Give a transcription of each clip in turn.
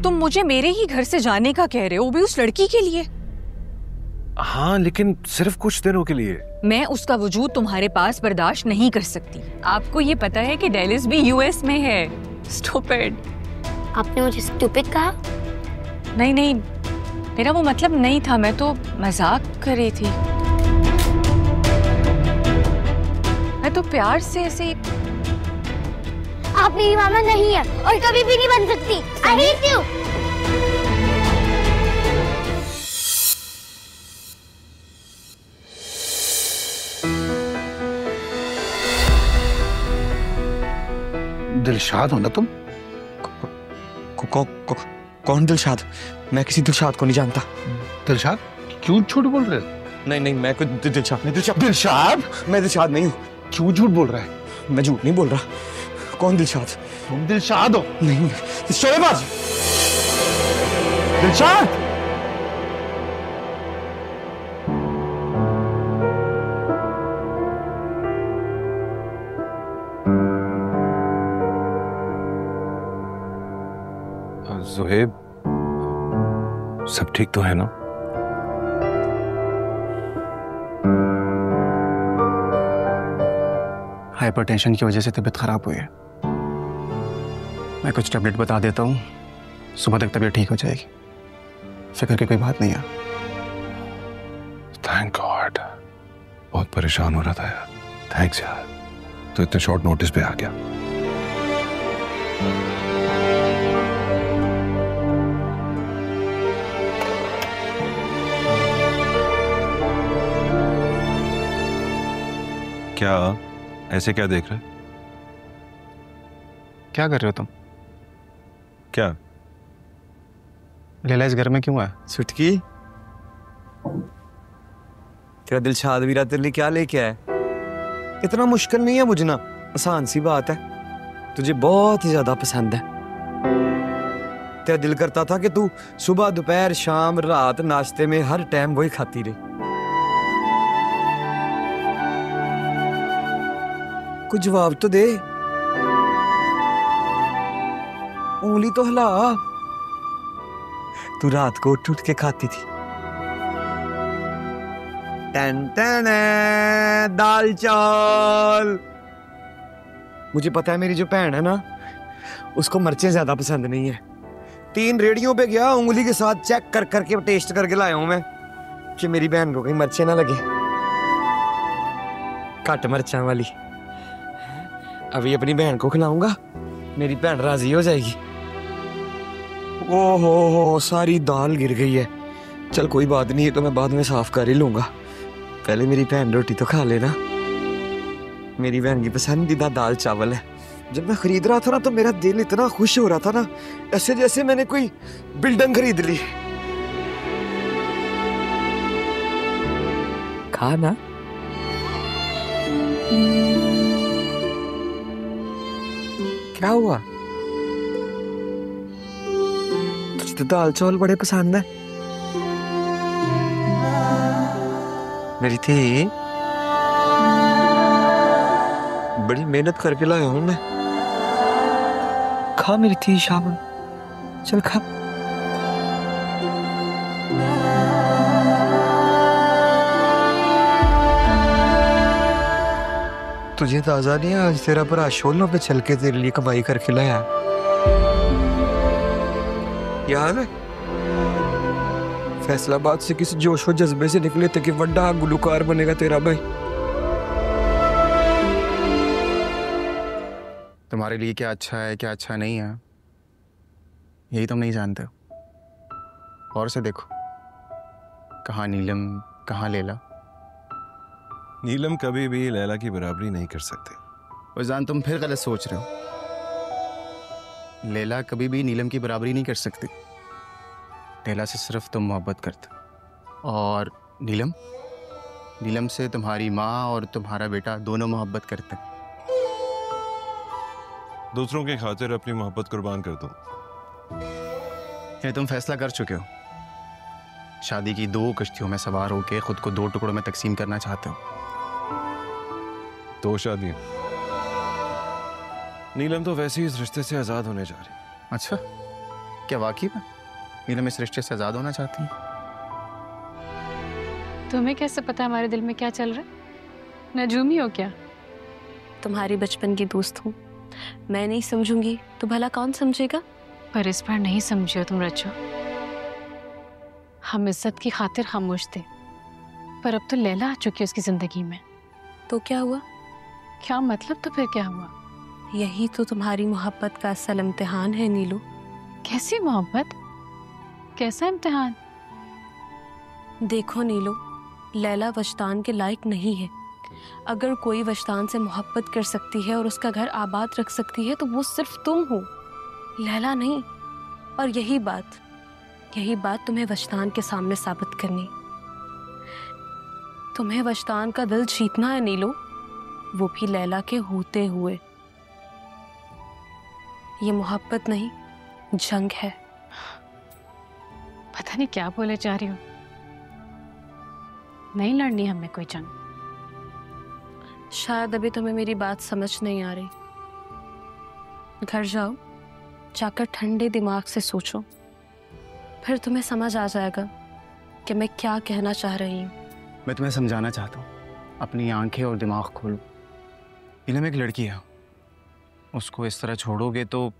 तुम मुझे मेरे ही घर से जाने का कह रहे हो, वो भी उस लड़की के लिए। हाँ लेकिन सिर्फ कुछ दिनों के लिए। मैं उसका वजूद तुम्हारे पास बर्दाश्त नहीं कर सकती। आपको ये पता है कि डेलिस भी यूएस में है। स्टूपिड। आपने मुझे स्टूपिड कहा? नहीं नहीं, मेरा वो मतलब नहीं था, मैं तो मजाक कर रही थी। मैं तो प्यार से ऐसे। आप मेरी मामा नहीं है और कभी भी नहीं बन सकती। I hate you। दिलशाद हो ना तुम? कौन दिलशाद? मैं किसी दिलशाद को नहीं जानता। दिलशाद क्यों झूठ बोल रहे हो? नहीं, मैं कोई दिलशाद नहीं। दिलशाद? मैं दिलशाद नहीं हूँ। क्यों झूठ बोल रहा है? मैं झूठ नहीं बोल रहा। कौन दिलशाद? तुम दिलशाद हो? नहीं, शोएबाज। दिलशाद? ज़ुहैब, सब ठीक तो है ना? हाइपरटेंशन की वजह से तबीयत खराब हुई है। मैं कुछ टैबलेट बता देता हूँ, सुबह तक तबीयत ठीक हो जाएगी। फिक्र की कोई बात नहीं है। Thank God. बहुत परेशान हो रहा था यार। थैंक्स यार, तो इतने शॉर्ट नोटिस पे आ गया। क्या ऐसे क्या देख रहे? क्या कर रहे हो तुम? क्या लैला इस घर में क्यों है? छुटकी, तेरा दिलशाद वीरा तेरे लिए क्या लेके आया? इतना मुश्किल नहीं है बुझना, आसान सी बात है। तुझे बहुत ही ज्यादा पसंद है। तेरा दिल करता था कि तू सुबह दोपहर शाम रात नाश्ते में हर टाइम वही खाती रहे। कुछ जवाब तो दे, उंगली तो हिला। तू रात को उठ उठ के खाती थी। टन टन दाल चावल। मुझे पता है मेरी जो बहन है ना, उसको मिर्चें ज्यादा पसंद नहीं है। 3 रेडियों पे गया, उंगली के साथ चेक कर करके टेस्ट करके लाया हूं मैं कि मेरी बहन को कहीं मिर्चें ना लगे। घट मिर्चां वाली। अभी अपनी बहन को खिलाऊंगा, मेरी बहन राजी हो जाएगी। ओहो, सारी दाल गिर गई है। चल कोई बात नहीं, तो मैं बाद में साफ कर ही लूंगा। पहले मेरी बहन रोटी तो खा लेना। मेरी बहन की पसंदीदा दाल चावल है। जब मैं खरीद रहा था ना, तो मेरा दिल इतना खुश हो रहा था ना, ऐसे जैसे मैंने कोई बिल्डिंग खरीद ली। खा ना। क्या हुआ? तुझे तो दाल चावल बड़े पसंद है। मेरी थी, बड़ी मेहनत करके लाया हूं मैं। खा मेरी थी शाबाश, चल खा। तुझे ताजा नहीं है? आज तेरा भरा शोलों पे चल के तेरे लिए कमाई करके लाया। याद है फैसलाबाद से किसी जोश और जज्बे से निकले थे कि बड़ा गुलकार बनेगा तेरा भाई। तुम्हारे लिए क्या अच्छा है क्या अच्छा नहीं है, यही तुम नहीं जानते हो। और से देखो, कहाँ नीलम कहाँ लैला। नीलम कभी भी लैला की बराबरी नहीं कर सकते। फैजान, तुम फिर गलत सोच रहे हो। लैला कभी भी नीलम की बराबरी नहीं कर सकती। लैला से सिर्फ तुम मोहब्बत करते, और नीलम से तुम्हारी माँ और तुम्हारा बेटा दोनों मोहब्बत करते। दूसरों के खातिर अपनी मोहब्बत कुर्बान कर दो। ये तुम फैसला कर चुके हो। शादी की 2 कश्तियों में सवार होकर खुद को 2 टुकड़ों में तकसीम करना चाहते हो। 2 शादियां। नीलम तो वैसे ही इस रिश्ते से आजाद होने जा रही। अच्छा, क्या वाकई में नीलम इस रिश्ते से आजाद होना चाहती है? तुम्हें कैसे पता हमारे दिल में क्या चल रहा है? नजूमी हो क्या? तुम्हारी बचपन की दोस्त हूँ, मैं नहीं समझूंगी तो भला कौन समझेगा? पर इस बार नहीं समझियो तुम रचो। हम इज्जत की खातिर खामोश थे, पर अब तो लैला आ चुकी है उसकी जिंदगी में। तो क्या हुआ? क्या मतलब? तो फिर क्या हुआ? यही तो तुम्हारी मोहब्बत का असल इम्तिहान है नीलू। कैसी मोहब्बत? कैसा इम्तिहान? देखो नीलू, लैला वजदान के लायक नहीं है। अगर कोई वजदान से मोहब्बत कर सकती है और उसका घर आबाद रख सकती है तो वो सिर्फ तुम हो, लैला नहीं। और यही बात तुम्हें वजदान के सामने साबित करनी। तुम्हें वजदान का दिल जीतना है नीलू, वो भी लैला के होते हुए। ये मोहब्बत नहीं, जंग है। पता नहीं क्या बोले जा रही हो। नहीं लड़नी हमें कोई जंग। शायद अभी तुम्हें मेरी बात समझ नहीं आ रही। घर जाओ, जाकर ठंडे दिमाग से सोचो, फिर तुम्हें समझ आ जाएगा कि मैं क्या कहना चाह रही हूँ। मैं तुम्हें समझाना चाहता हूँ, अपनी आंखें और दिमाग खोलो। नीलम एक लड़की है, उसको इस तरह छोड़ोगे तो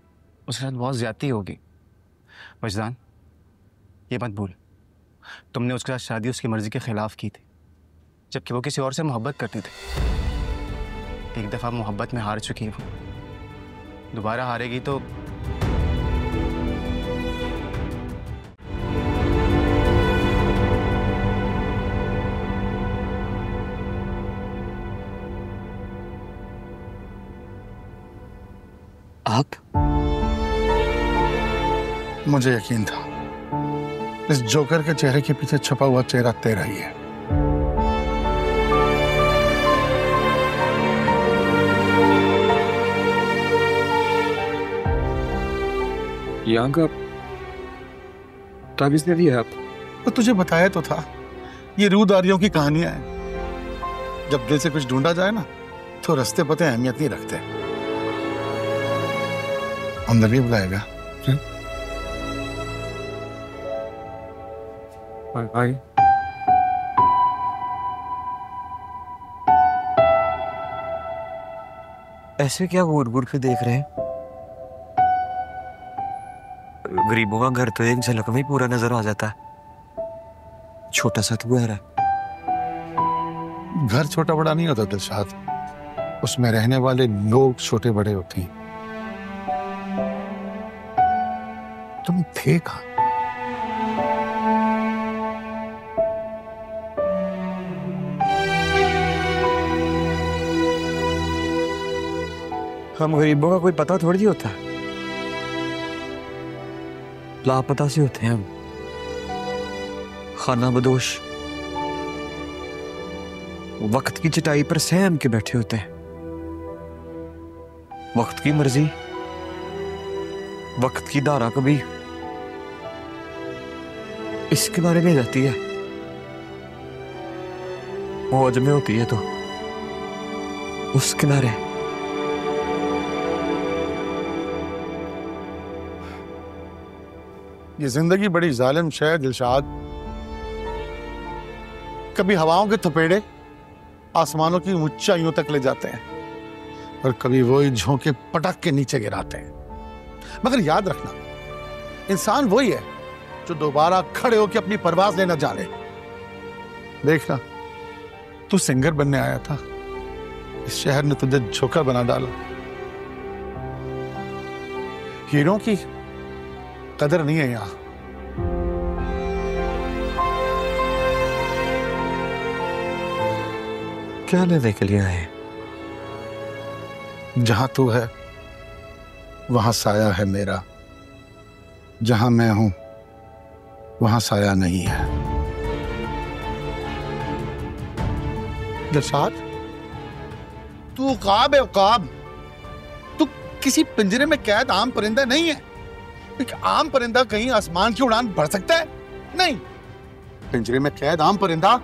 उसके साथ बहुत ज्यादती होगी। वजदान, ये मत भूल, तुमने उसके साथ शादी उसकी मर्जी के खिलाफ की थी, जबकि वो किसी और से मोहब्बत करती थी। एक दफ़ा मोहब्बत में हार चुकी है वो, दोबारा हारेगी तो आप? मुझे यकीन था इस जोकर के चेहरे के पीछे छुपा हुआ चेहरा तेरा ही है। यहाँ का ताबीज़ दे दिया आप? तो तुझे बताया तो था, ये रूदारियों की कहानियां हैं। जब दिल से कुछ ढूंढा जाए ना तो रास्ते पते अहमियत नहीं रखते। अंदर नहीं बुलाएगा? आई। ऐसे क्या घूर घूर के देख रहे हैं? गरीबों का घर तो एक झलक में ही पूरा नजर आ जाता है। छोटा सा तो घर है। घर छोटा बड़ा नहीं होता दिलशाद, उसमें रहने वाले लोग छोटे बड़े होते हैं। तुम थे कहाँ? हम गरीबों का कोई पता थोड़ी होता है, लापता से होते हैं हम, खाना बदोश, वक्त की चटाई पर सहम के बैठे होते हैं। वक्त की मर्जी, वक्त की धारा कभी इस किनारे में जाती है, मौज में होती है तो उस किनारे। ये जिंदगी बड़ी जालिम शय है दिलशाद। कभी हवाओं के थपेड़े आसमानों की ऊंचाइयों तक ले जाते हैं और कभी वही झोंके पटक के नीचे गिराते हैं। मगर याद रखना, इंसान वही है जो दोबारा खड़े होकर अपनी परवाज लेना जाने। देखना, तू सिंगर बनने आया था, इस शहर ने तुझे झोंका बना डाला। हीरों की कदर नहीं है यहां। क्या लेने के लिए आए? जहां तू है वहां साया है मेरा, जहां मैं हूं वहां साया नहीं है। दिलशाद, तू उकाब है, उकाब। तू किसी पिंजरे में कैद आम परिंदा नहीं है। एक आम परिंदा कहीं आसमान की उड़ान भर सकता है? नहीं। पिंजरे में कैद आम परिंदा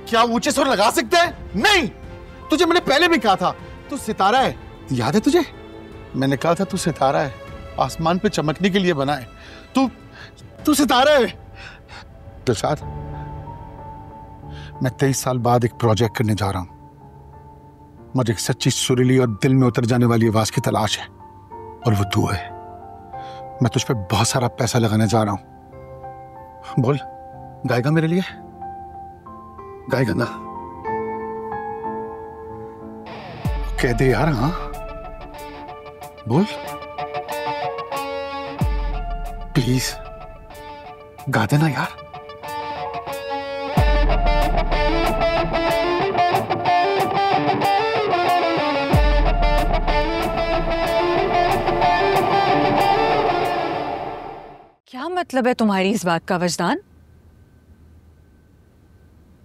क्या ऊंचे सुर लगा सकते हैं? नहीं। तुझे मैंने पहले भी कहा था तू सितारा है, याद है तुझे? मैंने कहा था तू सितारा है, आसमान पे चमकने के लिए बना है। तू सितारा है। दिलशाद, मैं 23 साल बाद एक प्रोजेक्ट करने जा रहा हूं। मुझे एक सच्ची, सुरीली और दिल में उतर जाने वाली आवाज की तलाश है, और वो तू है। मैं तुझ पे बहुत सारा पैसा लगाने जा रहा हूं। बोल, गाएगा मेरे लिए? गाएगा ना? कह दे यार। हाँ बोल, प्लीज गा देना यार। क्या मतलब है तुम्हारी इस बात का वजदान?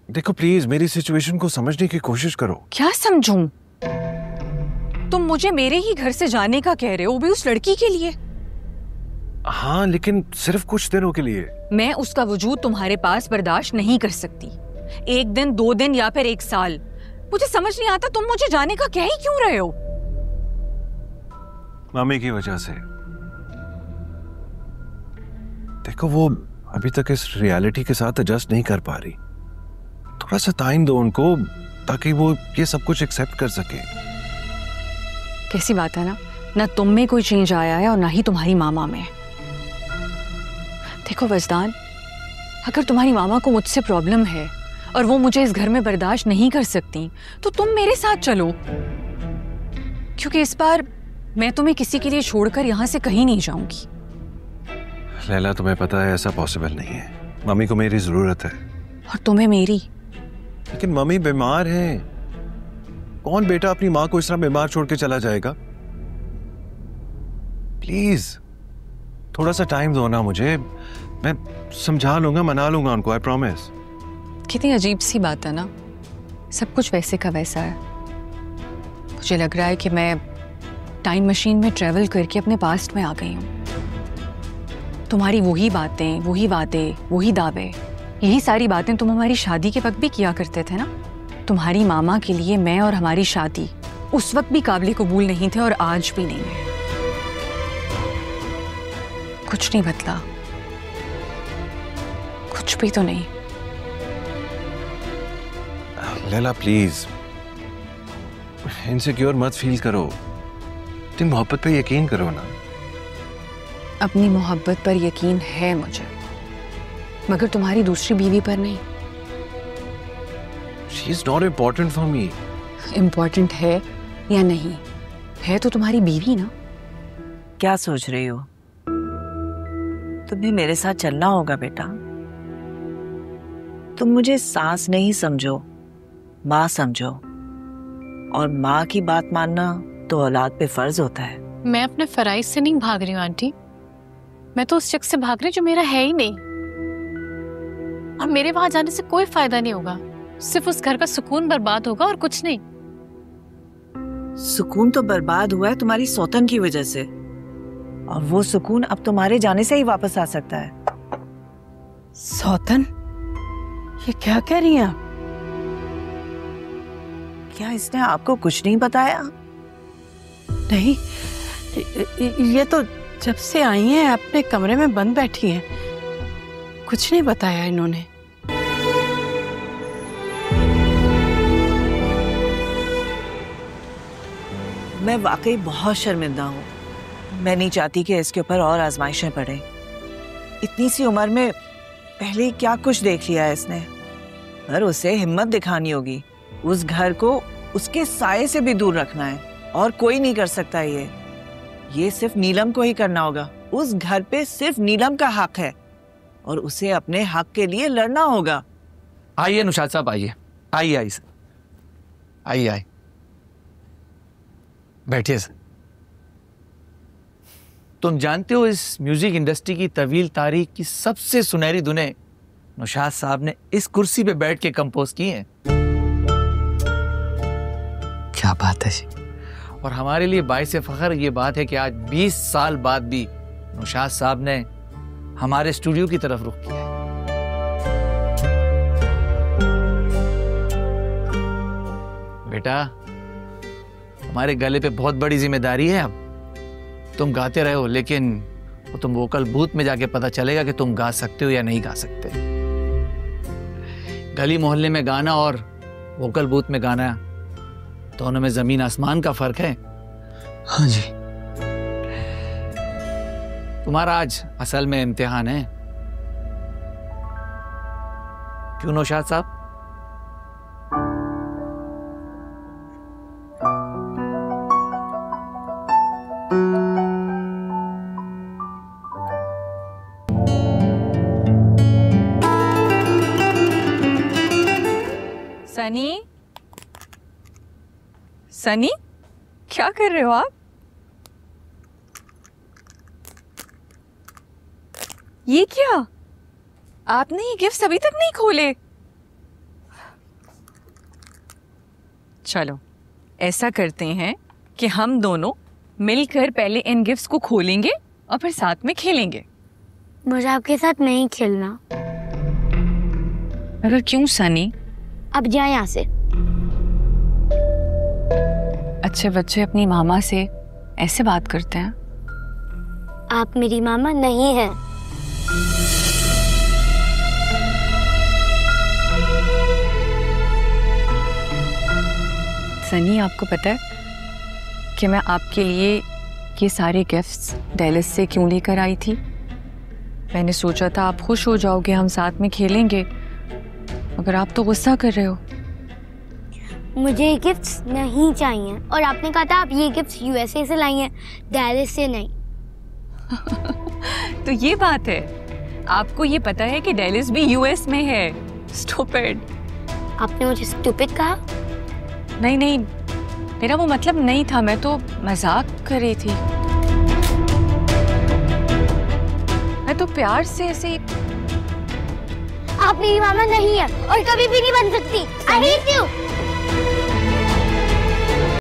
देखो प्लीज, मेरी सिचुएशन को समझने की कोशिश करो। क्या समझूं? तुम मुझे मेरे ही घर से जाने का कह रहे हो, वो भी उस लड़की के लिए। हाँ, लेकिन सिर्फ कुछ दिनों के लिए। मैं उसका वजूद तुम्हारे पास बर्दाश्त नहीं कर सकती। 1 दिन, 2 दिन या फिर 1 साल, मुझे समझ नहीं आता तुम मुझे जाने का कह ही क्यों रहे हो? मामी की वजह से। देखो, वो अभी तक इस रियलिटी के साथ एडजस्ट नहीं कर पा रही। थोड़ा सा टाइम दो उनको, ताकि वो ये सब कुछ एक्सेप्ट कर सके। कैसी बात है ना तुम में कोई चेंज आया है और ना ही तुम्हारी मामा में। देखो वजदान, अगर तुम्हारी मामा को मुझसे प्रॉब्लम है और वो मुझे इस घर में बर्दाश्त नहीं कर सकती, तो तुम मेरे साथ चलो, क्योंकि इस बार मैं तुम्हें किसी के लिए छोड़कर यहाँ से कहीं नहीं जाऊंगी। लैला, तुम्हें पता है ऐसा पॉसिबल नहीं है। मम्मी को मेरी जरूरत है। और तुम्हें मेरी। लेकिन मम्मी बीमार है। कौन बेटा अपनी माँ को इस तरह बीमार छोड़ के चला जाएगा? प्लीज थोड़ा सा टाइम दो ना मुझे। मैं समझा लूंगा, मना लूंगा उनको, आई प्रॉमिस। कितनी अजीब सी बात है ना, सब कुछ वैसे का वैसा है। मुझे लग रहा है कि मैं टाइम मशीन में ट्रेवल करके अपने पास्ट में आ गई हूँ। तुम्हारी वही बातें, वही वादे, वही दावे, यही सारी बातें तुम हमारी शादी के वक्त भी किया करते थे ना। तुम्हारी मामा के लिए मैं और हमारी शादी उस वक्त भी काबिल कबूल नहीं थे और आज भी नहीं है। कुछ नहीं बदला, कुछ भी तो नहीं। लैला प्लीज, इनसिक्योर मत फील करो। तुम मोहब्बत पे यकीन करो ना। अपनी मोहब्बत पर यकीन है मुझे, मगर तुम्हारी दूसरी बीवी पर नहीं। She is not important for me. Important है या नहीं है तो तुम्हारी बीवी ना। क्या सोच रही हो? तुम्हें मेरे साथ चलना होगा बेटा। तुम मुझे सास नहीं समझो, माँ समझो, और माँ की बात मानना तो औलाद पे फर्ज होता है। मैं अपने फराइज से नहीं भाग रही हूँ आंटी, मैं तो उस शख्स से भाग रही जो मेरा है ही नहीं। और मेरे वहां जाने से कोई फायदा नहीं होगा, सिर्फ उस घर का सुकून बर्बाद होगा और कुछ नहीं। सुकून तो बर्बाद हुआ है तुम्हारी सौतन की वजह से, और वो सुकून अब तुम्हारे जाने से ही वापस आ सकता है। सौतन? ये क्या कह रही हैं आप? क्या इसने आपको कुछ नहीं बताया? नहीं, ये तो जब से आई हैं अपने कमरे में बंद बैठी हैं, कुछ नहीं बताया इन्होंने। मैं वाकई बहुत शर्मिंदा हूँ। मैं नहीं चाहती कि इसके ऊपर और आजमाइशें पड़े। इतनी सी उम्र में पहले ही क्या कुछ देख लिया है इसने। पर उसे हिम्मत दिखानी होगी। उस घर को उसके साये से भी दूर रखना है, और कोई नहीं कर सकता ये सिर्फ नीलम को ही करना होगा। उस घर पे सिर्फ नीलम का हक है, और उसे अपने हक के लिए लड़ना होगा। आइए नुशाद साहब, आइए आइए आइए आइए आइए, बैठिए सर। तुम जानते हो इस म्यूजिक इंडस्ट्री की तवील तारीख की सबसे सुनहरी धुनें नुशाद साहब ने इस कुर्सी पे बैठ के कंपोज की हैं। क्या बात है। और हमारे लिए बाइस फख्र ये बात है कि आज 20 साल बाद भी नुशाद साहब ने हमारे स्टूडियो की तरफ रुख किया है। बेटा, हमारे गले पे बहुत बड़ी जिम्मेदारी है अब। तुम गाते रहे हो, लेकिन वो तुम वोकल बूथ में जाके पता चलेगा कि तुम गा सकते हो या नहीं गा सकते। गली मोहल्ले में गाना और वोकल बूथ में गाना, दोनों में जमीन आसमान का फर्क है। हाँ जी। तुम्हारा आज असल में इम्तिहान है, क्यों नौशाद साहब? सनी, सनी, क्या कर रहे हो आप? ये क्या? आपने ये गिफ्ट अभी तक नहीं खोले? चलो ऐसा करते हैं कि हम दोनों मिलकर पहले इन गिफ्ट्स को खोलेंगे और फिर साथ में खेलेंगे। मुझे आपके साथ नहीं खेलना। अगर क्यों सनी? अब जाए यहाँ से। अच्छे बच्चे अपनी मामा से ऐसे बात करते हैं? आप मेरी मामा नहीं हैं। सनी, आपको पता है कि मैं आपके लिए ये सारे गिफ्ट्स डेलिस से क्यों लेकर आई थी? मैंने सोचा था आप खुश हो जाओगे, हम साथ में खेलेंगे, मगर आप तो गुस्सा कर रहे हो। मुझे ये गिफ्ट्स नहीं चाहिए, और आपने कहा था आप ये गिफ्ट्स यूएसए से लाई हैं, डेलिस से नहीं। तो ये बात है, आपको ये पता है कि डेलिस भी यूएस में है। स्टूपिड। आपने मुझे स्टूपिड कहा? नहीं नहीं, मेरा वो मतलब नहीं था, मैं तो मजाक कर रही थी। मैं तो प्यार से ऐसे ही। आप मेरी मामा नहीं है और कभी भी नहीं बन सकती। I hate you।